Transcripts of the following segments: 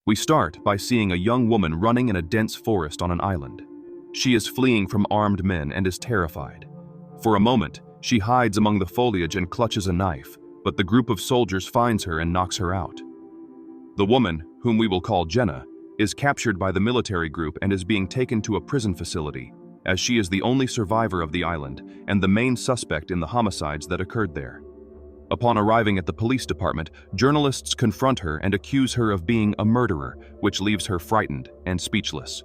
We start by seeing a young woman running in a dense forest on an island. She is fleeing from armed men and is terrified. For a moment, she hides among the foliage and clutches a knife, but the group of soldiers finds her and knocks her out. The woman, whom we will call Jenna, is captured by the military group and is being taken to a prison facility, as she is the only survivor of the island and the main suspect in the homicides that occurred there. Upon arriving at the police department, journalists confront her and accuse her of being a murderer, which leaves her frightened and speechless.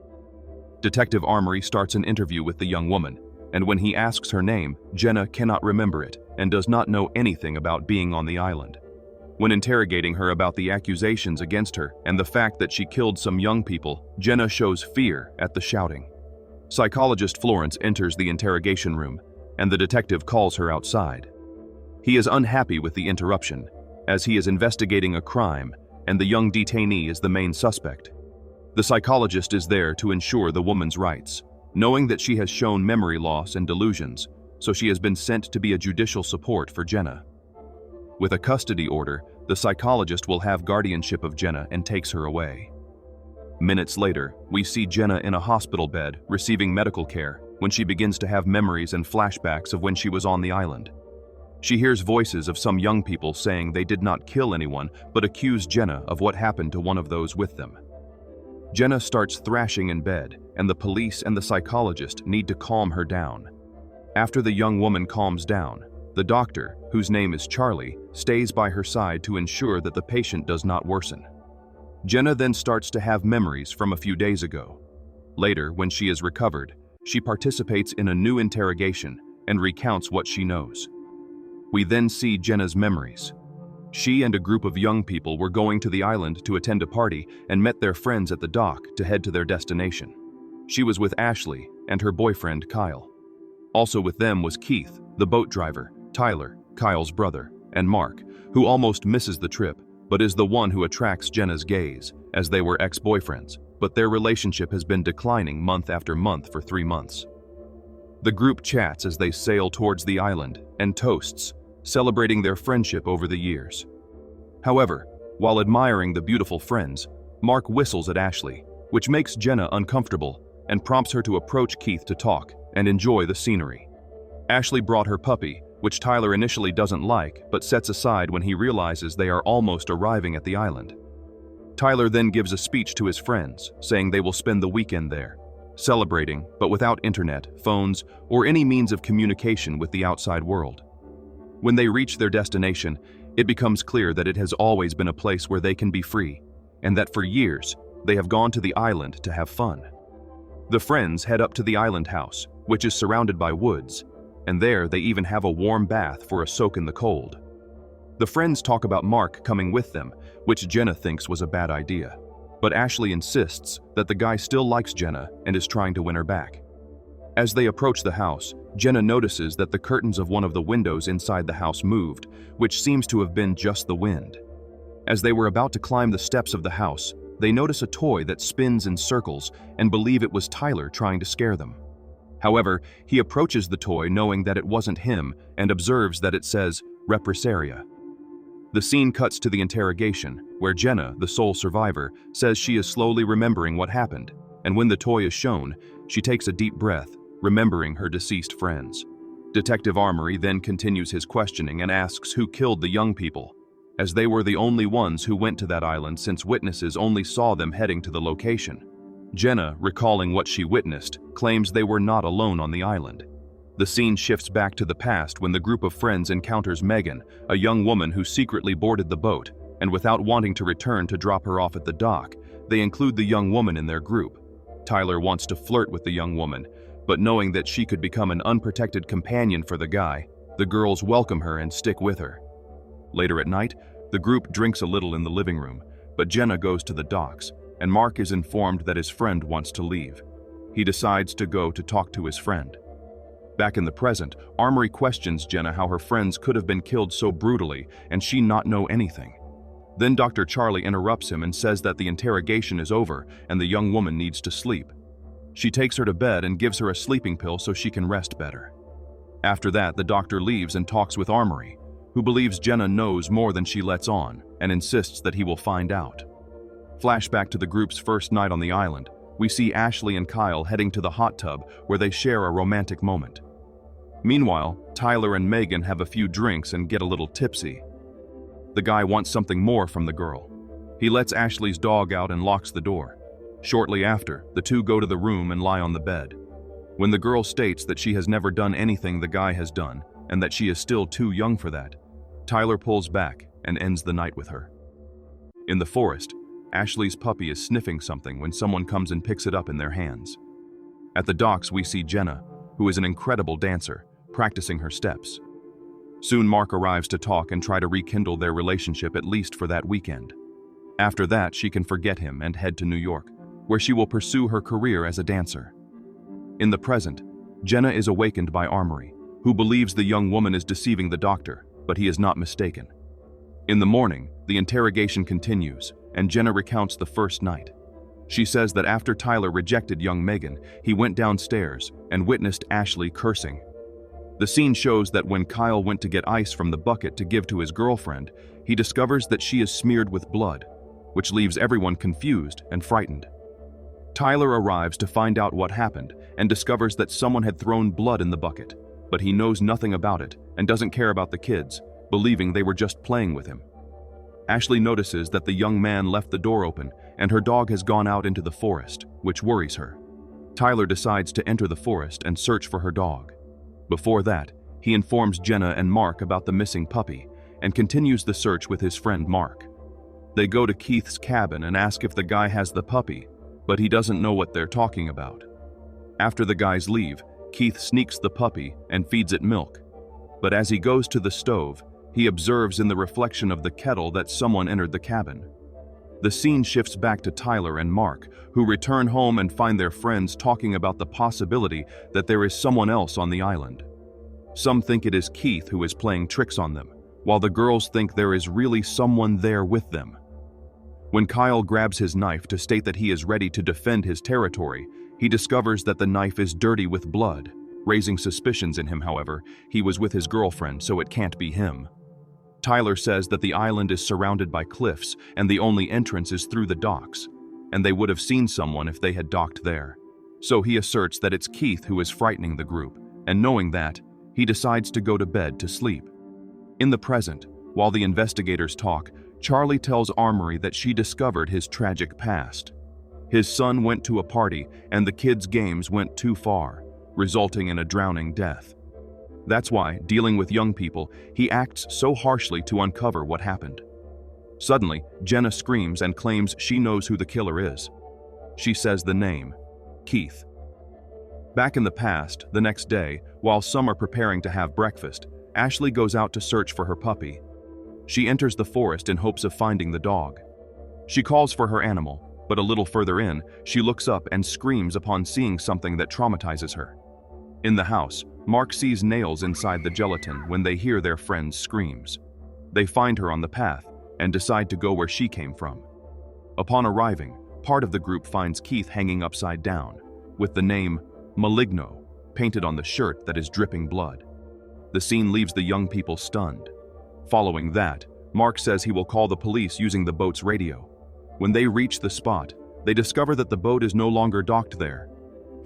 Detective Armory starts an interview with the young woman, and when he asks her name, Jenna cannot remember it and does not know anything about being on the island. When interrogating her about the accusations against her and the fact that she killed some young people, Jenna shows fear at the shouting. Psychologist Florence enters the interrogation room, and the detective calls her outside. He is unhappy with the interruption, as he is investigating a crime and the young detainee is the main suspect. The psychologist is there to ensure the woman's rights, knowing that she has shown memory loss and delusions, so she has been sent to be a judicial support for Jenna. With a custody order, the psychologist will have guardianship of Jenna and takes her away. Minutes later, we see Jenna in a hospital bed receiving medical care when she begins to have memories and flashbacks of when she was on the island. She hears voices of some young people saying they did not kill anyone but accuse Jenna of what happened to one of those with them. Jenna starts thrashing in bed, and the police and the psychologist need to calm her down. After the young woman calms down, the doctor, whose name is Charlie, stays by her side to ensure that the patient does not worsen. Jenna then starts to have memories from a few days ago. Later, when she is recovered, she participates in a new interrogation and recounts what she knows. We then see Jenna's memories. She and a group of young people were going to the island to attend a party and met their friends at the dock to head to their destination. She was with Ashley and her boyfriend Kyle. Also with them was Keith, the boat driver, Tyler, Kyle's brother, and Mark, who almost misses the trip, but is the one who attracts Jenna's gaze, as they were ex-boyfriends, but their relationship has been declining month after month for 3 months. The group chats as they sail towards the island and toasts, celebrating their friendship over the years. However, while admiring the beautiful friends, Mark whistles at Ashley, which makes Jenna uncomfortable and prompts her to approach Keith to talk and enjoy the scenery. Ashley brought her puppy, which Tyler initially doesn't like but sets aside when he realizes they are almost arriving at the island. Tyler then gives a speech to his friends, saying they will spend the weekend there, celebrating but without internet, phones, or any means of communication with the outside world. When they reach their destination, it becomes clear that it has always been a place where they can be free, and that for years, they have gone to the island to have fun. The friends head up to the island house, which is surrounded by woods, and there they even have a warm bath for a soak in the cold. The friends talk about Mark coming with them, which Jenna thinks was a bad idea, but Ashley insists that the guy still likes Jenna and is trying to win her back. As they approach the house, Jenna notices that the curtains of one of the windows inside the house moved, which seems to have been just the wind. As they were about to climb the steps of the house, they notice a toy that spins in circles and believe it was Tyler trying to scare them. However, he approaches the toy knowing that it wasn't him and observes that it says, "Represaria." The scene cuts to the interrogation, where Jenna, the sole survivor, says she is slowly remembering what happened, and when the toy is shown, she takes a deep breath, remembering her deceased friends. Detective Armory then continues his questioning and asks who killed the young people, as they were the only ones who went to that island since witnesses only saw them heading to the location. Jenna, recalling what she witnessed, claims they were not alone on the island. The scene shifts back to the past when the group of friends encounters Megan, a young woman who secretly boarded the boat, and without wanting to return to drop her off at the dock, they include the young woman in their group. Tyler wants to flirt with the young woman, but knowing that she could become an unprotected companion for the guy, the girls welcome her and stick with her. Later at night, the group drinks a little in the living room, but Jenna goes to the docks, and Mark is informed that his friend wants to leave. He decides to go to talk to his friend. Back in the present, Armory questions Jenna how her friends could have been killed so brutally and she not know anything. Then Dr. Charlie interrupts him and says that the interrogation is over and the young woman needs to sleep. She takes her to bed and gives her a sleeping pill so she can rest better. After that, the doctor leaves and talks with Armory, who believes Jenna knows more than she lets on and insists that he will find out. Flashback to the group's first night on the island. We see Ashley and Kyle heading to the hot tub where they share a romantic moment. Meanwhile, Tyler and Megan have a few drinks and get a little tipsy. The guy wants something more from the girl. He lets Ashley's dog out and locks the door. Shortly after, the two go to the room and lie on the bed. When the girl states that she has never done anything the guy has done and that she is still too young for that, Tyler pulls back and ends the night with her. In the forest, Ashley's puppy is sniffing something when someone comes and picks it up in their hands. At the docks, we see Jenna, who is an incredible dancer, practicing her steps. Soon Mark arrives to talk and try to rekindle their relationship, at least for that weekend. After that, she can forget him and head to New York, where she will pursue her career as a dancer. In the present, Jenna is awakened by Armory, who believes the young woman is deceiving the doctor, but he is not mistaken. In the morning, the interrogation continues, and Jenna recounts the first night. She says that after Tyler rejected young Megan, he went downstairs and witnessed Ashley cursing. The scene shows that when Kyle went to get ice from the bucket to give to his girlfriend, he discovers that she is smeared with blood, which leaves everyone confused and frightened. Tyler arrives to find out what happened and discovers that someone had thrown blood in the bucket, but he knows nothing about it and doesn't care about the kids, believing they were just playing with him. Ashley notices that the young man left the door open and her dog has gone out into the forest, which worries her. Tyler decides to enter the forest and search for her dog. Before that, he informs Jenna and Mark about the missing puppy and continues the search with his friend Mark. They go to Keith's cabin and ask if the guy has the puppy, but he doesn't know what they're talking about. After the guys leave, Keith sneaks the puppy and feeds it milk. But as he goes to the stove, he observes in the reflection of the kettle that someone entered the cabin. The scene shifts back to Tyler and Mark, who return home and find their friends talking about the possibility that there is someone else on the island. Some think it is Keith who is playing tricks on them, while the girls think there is really someone there with them. When Kyle grabs his knife to state that he is ready to defend his territory, he discovers that the knife is dirty with blood, raising suspicions in him. However, he was with his girlfriend, so it can't be him. Tyler says that the island is surrounded by cliffs and the only entrance is through the docks, and they would have seen someone if they had docked there. So he asserts that it's Keith who is frightening the group, and knowing that, he decides to go to bed to sleep. In the present, while the investigators talk, Charlie tells Armory that she discovered his tragic past. His son went to a party and the kids' games went too far, resulting in a drowning death. That's why, dealing with young people, he acts so harshly to uncover what happened. Suddenly, Jenna screams and claims she knows who the killer is. She says the name, Keith. Back in the past, the next day, while some are preparing to have breakfast, Ashley goes out to search for her puppy. She enters the forest in hopes of finding the dog. She calls for her animal, but a little further in, she looks up and screams upon seeing something that traumatizes her. In the house, Mark sees nails inside the gelatin when they hear their friend's screams. They find her on the path and decide to go where she came from. Upon arriving, part of the group finds Keith hanging upside down, with the name Maligno painted on the shirt that is dripping blood. The scene leaves the young people stunned. Following that, Mark says he will call the police using the boat's radio. When they reach the spot, they discover that the boat is no longer docked there.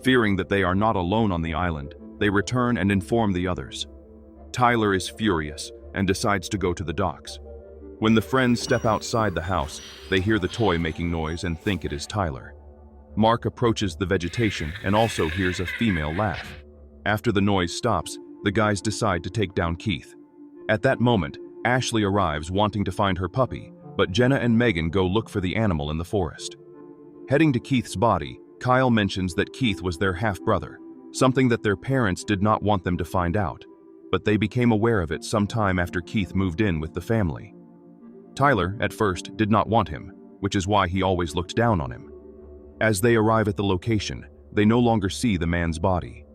Fearing that they are not alone on the island, they return and inform the others. Tyler is furious and decides to go to the docks. When the friends step outside the house, they hear the toy making noise and think it is Tyler. Mark approaches the vegetation and also hears a female laugh. After the noise stops, the guys decide to take down Keith. At that moment, Ashley arrives wanting to find her puppy, but Jenna and Megan go look for the animal in the forest. Heading to Keith's body, Kyle mentions that Keith was their half-brother, something that their parents did not want them to find out, but they became aware of it sometime after Keith moved in with the family. Tyler, at first, did not want him, which is why he always looked down on him. As they arrive at the location, they no longer see the man's body.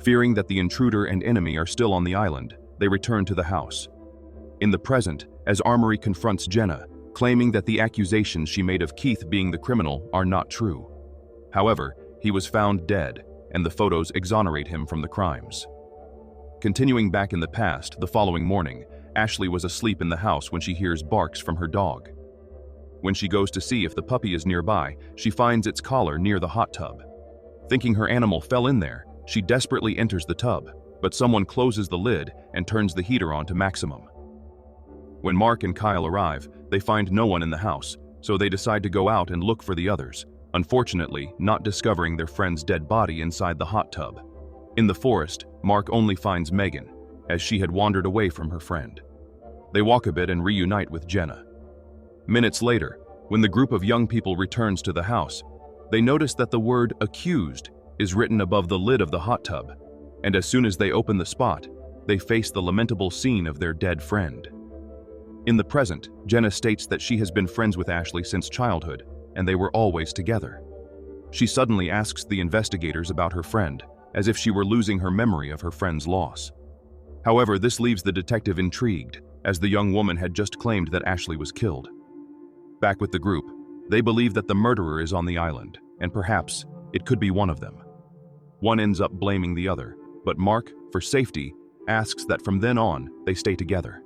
Fearing that the intruder and enemy are still on the island, they return to the house. In the present, as Armory confronts Jenna, claiming that the accusations she made of Keith being the criminal are not true. However, he was found dead, and the photos exonerate him from the crimes. Continuing back in the past, the following morning, Ashley was asleep in the house when she hears barks from her dog. When she goes to see if the puppy is nearby, she finds its collar near the hot tub. Thinking her animal fell in there, she desperately enters the tub, but someone closes the lid and turns the heater on to maximum. When Mark and Kyle arrive, they find no one in the house, so they decide to go out and look for the others, unfortunately not discovering their friend's dead body inside the hot tub. In the forest, Mark only finds Megan, as she had wandered away from her friend. They walk a bit and reunite with Jenna. Minutes later, when the group of young people returns to the house, they notice that the word "accused" is written above the lid of the hot tub, and as soon as they open the spot, they face the lamentable scene of their dead friend. In the present, Jenna states that she has been friends with Ashley since childhood, and they were always together. She suddenly asks the investigators about her friend, as if she were losing her memory of her friend's loss. However, this leaves the detective intrigued, as the young woman had just claimed that Ashley was killed. Back with the group, they believe that the murderer is on the island, and perhaps it could be one of them. One ends up blaming the other, but Mark, for safety, asks that from then on they stay together.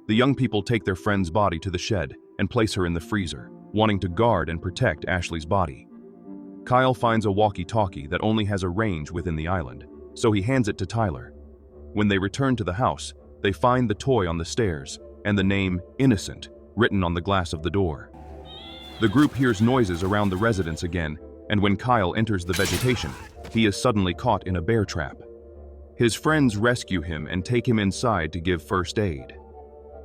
The young people take their friend's body to the shed and place her in the freezer, wanting to guard and protect Ashley's body. Kyle finds a walkie-talkie that only has a range within the island, so he hands it to Tyler. When they return to the house, they find the toy on the stairs and the name "Innocent" written on the glass of the door. The group hears noises around the residence again, and when Kyle enters the vegetation, he is suddenly caught in a bear trap. His friends rescue him and take him inside to give first aid.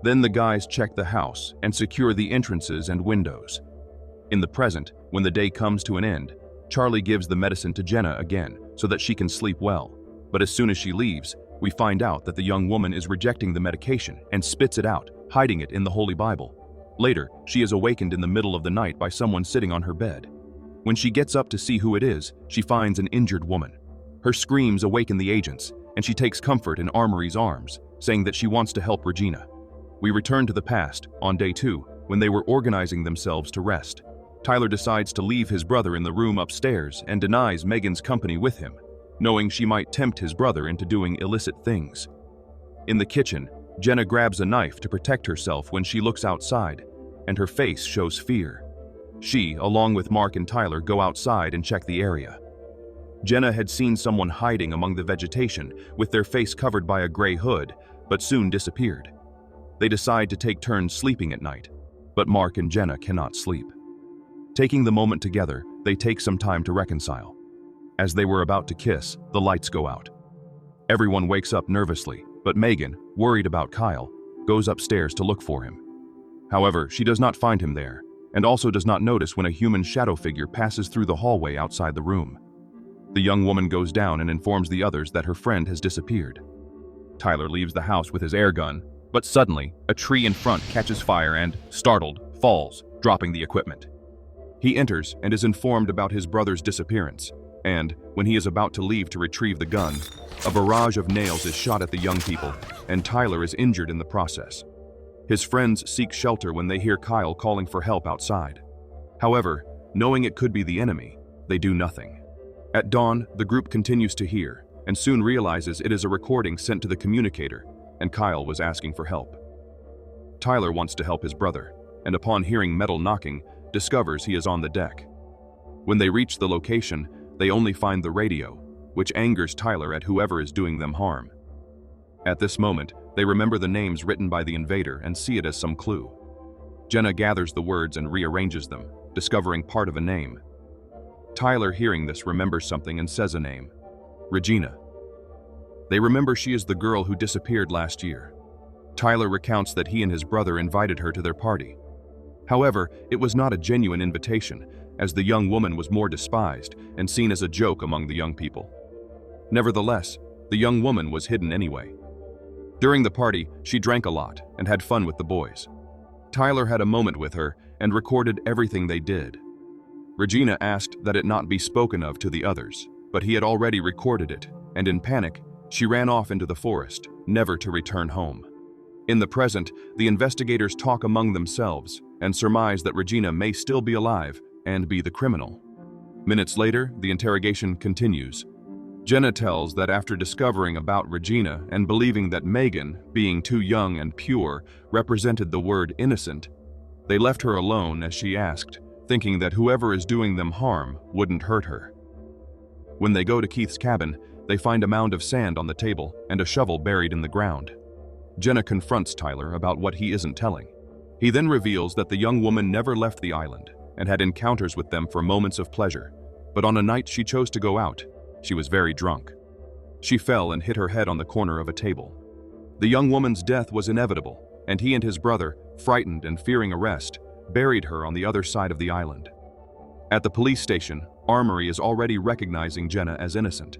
Then the guys check the house and secure the entrances and windows. In the present, when the day comes to an end, Charlie gives the medicine to Jenna again so that she can sleep well, but as soon as she leaves, we find out that the young woman is rejecting the medication and spits it out, hiding it in the Holy Bible. Later, she is awakened in the middle of the night by someone sitting on her bed. When she gets up to see who it is, she finds an injured woman. Her screams awaken the agents, and she takes comfort in Armory's arms, saying that she wants to help Regina. We return to the past, on day 2, when they were organizing themselves to rest. Tyler decides to leave his brother in the room upstairs and denies Megan's company with him, knowing she might tempt his brother into doing illicit things. In the kitchen, Jenna grabs a knife to protect herself when she looks outside, and her face shows fear. She, along with Mark and Tyler, go outside and check the area. Jenna had seen someone hiding among the vegetation with their face covered by a gray hood, but soon disappeared. They decide to take turns sleeping at night, but Mark and Jenna cannot sleep. Taking the moment together, they take some time to reconcile. As they were about to kiss, the lights go out. Everyone wakes up nervously, but Megan, worried about Kyle, goes upstairs to look for him. However, she does not find him there, and also does not notice when a human shadow figure passes through the hallway outside the room. The young woman goes down and informs the others that her friend has disappeared. Tyler leaves the house with his air gun, but suddenly, a tree in front catches fire and, startled, falls, dropping the equipment. He enters and is informed about his brother's disappearance, and, when he is about to leave to retrieve the gun, a barrage of nails is shot at the young people, and Tyler is injured in the process. His friends seek shelter when they hear Kyle calling for help outside. However, knowing it could be the enemy, they do nothing. At dawn, the group continues to hear, and soon realizes it is a recording sent to the communicator, and Kyle was asking for help. Tyler wants to help his brother, and upon hearing metal knocking, discovers he is on the deck. When they reach the location, they only find the radio, which angers Tyler at whoever is doing them harm. At this moment, they remember the names written by the invader and see it as some clue. Jenna gathers the words and rearranges them, discovering part of a name. Tyler, hearing this, remembers something and says a name: Regina. They remember she is the girl who disappeared last year. Tyler recounts that he and his brother invited her to their party. However, it was not a genuine invitation, as the young woman was more despised and seen as a joke among the young people. Nevertheless, the young woman was hidden anyway. During the party, she drank a lot and had fun with the boys. Tyler had a moment with her and recorded everything they did. Regina asked that it not be spoken of to the others, but he had already recorded it, and in panic, she ran off into the forest, never to return home. In the present, the investigators talk among themselves and surmise that Regina may still be alive and be the criminal. Minutes later, the interrogation continues. Jenna tells that after discovering about Regina and believing that Megan, being too young and pure, represented the word innocent, They left her alone as she asked, thinking that whoever is doing them harm wouldn't hurt her. When they go to Keith's cabin, they find a mound of sand on the table and a shovel buried in the ground. Jenna confronts Tyler about what he isn't telling. He then reveals that the young woman never left the island and had encounters with them for moments of pleasure, but on a night she chose to go out. She was very drunk. She fell and hit her head on the corner of a table. The young woman's death was inevitable, and he and his brother, frightened and fearing arrest, buried her on the other side of the island. At the police station, Armory is already recognizing Jenna as innocent.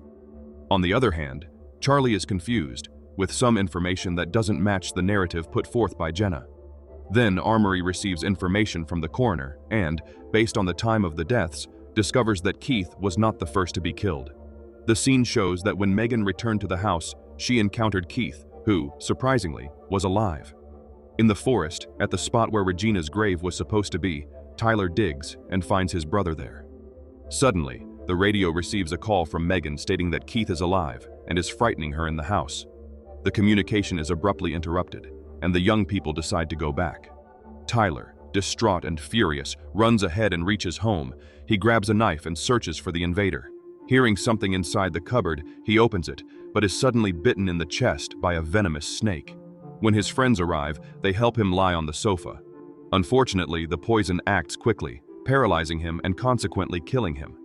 On the other hand, Charlie is confused, with some information that doesn't match the narrative put forth by Jenna. Then Armory receives information from the coroner and, based on the time of the deaths, discovers that Keith was not the first to be killed. The scene shows that when Megan returned to the house, she encountered Keith, who, surprisingly, was alive. In the forest, at the spot where Regina's grave was supposed to be, Tyler digs and finds his brother there. Suddenly, the radio receives a call from Megan stating that Keith is alive and is frightening her in the house. The communication is abruptly interrupted, and the young people decide to go back. Tyler, distraught and furious, runs ahead and reaches home. He grabs a knife and searches for the invader. Hearing something inside the cupboard, he opens it, but is suddenly bitten in the chest by a venomous snake. When his friends arrive, they help him lie on the sofa. Unfortunately, the poison acts quickly, paralyzing him and consequently killing him.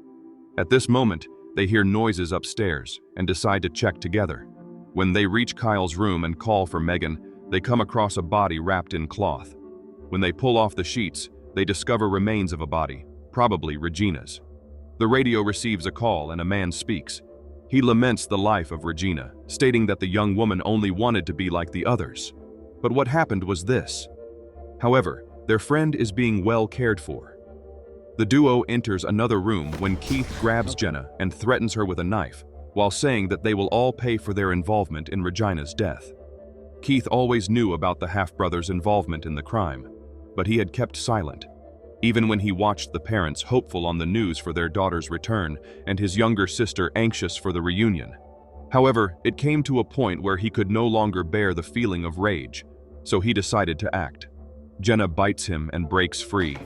At this moment, they hear noises upstairs and decide to check together. When they reach Kyle's room and call for Megan, they come across a body wrapped in cloth. When they pull off the sheets, they discover remains of a body, probably Regina's. The radio receives a call and a man speaks. He laments the life of Regina, stating that the young woman only wanted to be like the others. But what happened was this. However, their friend is being well cared for. The duo enters another room when Keith grabs Jenna and threatens her with a knife, while saying that they will all pay for their involvement in Regina's death. Keith always knew about the half-brother's involvement in the crime, but he had kept silent, even when he watched the parents hopeful on the news for their daughter's return and his younger sister anxious for the reunion. However, it came to a point where he could no longer bear the feeling of rage, so he decided to act. Jenna bites him and breaks free.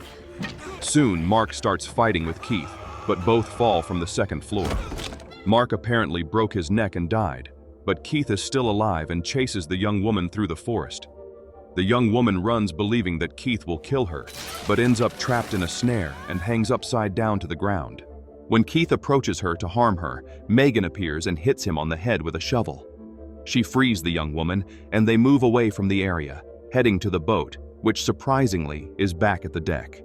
Soon, Mark starts fighting with Keith, but both fall from the second floor. Mark apparently broke his neck and died, but Keith is still alive and chases the young woman through the forest. The young woman runs believing that Keith will kill her, but ends up trapped in a snare and hangs upside down to the ground. When Keith approaches her to harm her, Megan appears and hits him on the head with a shovel. She frees the young woman, and they move away from the area, heading to the boat, which surprisingly is back at the deck.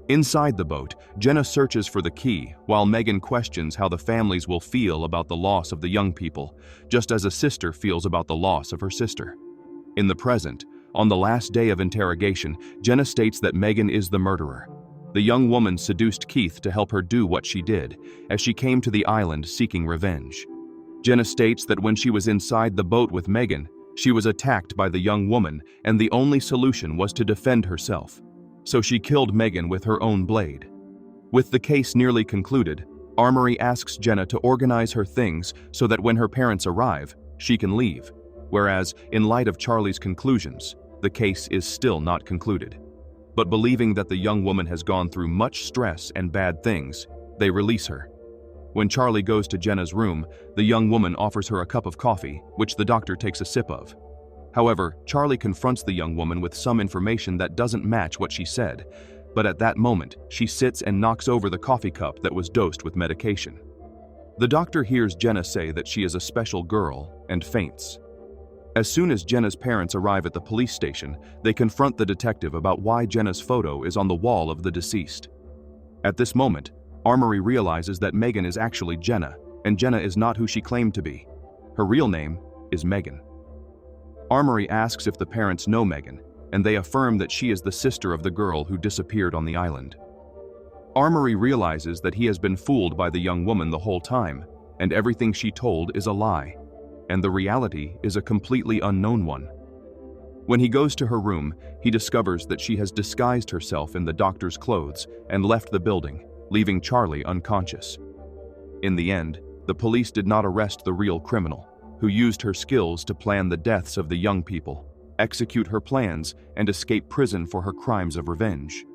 Inside the boat, Jenna searches for the key, while Megan questions how the families will feel about the loss of the young people, just as a sister feels about the loss of her sister. In the present, on the last day of interrogation, Jenna states that Megan is the murderer. The young woman seduced Keith to help her do what she did, as she came to the island seeking revenge. Jenna states that when she was inside the boat with Megan, she was attacked by the young woman, and the only solution was to defend herself. So she killed Megan with her own blade. With the case nearly concluded, Armory asks Jenna to organize her things so that when her parents arrive, she can leave, whereas, in light of Charlie's conclusions, the case is still not concluded. But believing that the young woman has gone through much stress and bad things, they release her. When Charlie goes to Jenna's room, the young woman offers her a cup of coffee, which the doctor takes a sip of. However, Charlie confronts the young woman with some information that doesn't match what she said, but at that moment, she sits and knocks over the coffee cup that was dosed with medication. The doctor hears Jenna say that she is a special girl and faints. As soon as Jenna's parents arrive at the police station, they confront the detective about why Jenna's photo is on the wall of the deceased. At this moment, Armory realizes that Megan is actually Jenna, and Jenna is not who she claimed to be. Her real name is Megan. Armory asks if the parents know Megan, and they affirm that she is the sister of the girl who disappeared on the island. Armory realizes that he has been fooled by the young woman the whole time, and everything she told is a lie, and the reality is a completely unknown one. When he goes to her room, he discovers that she has disguised herself in the doctor's clothes and left the building, leaving Charlie unconscious. In the end, the police did not arrest the real criminal, who used her skills to plan the deaths of the young people, execute her plans, and escape prison for her crimes of revenge.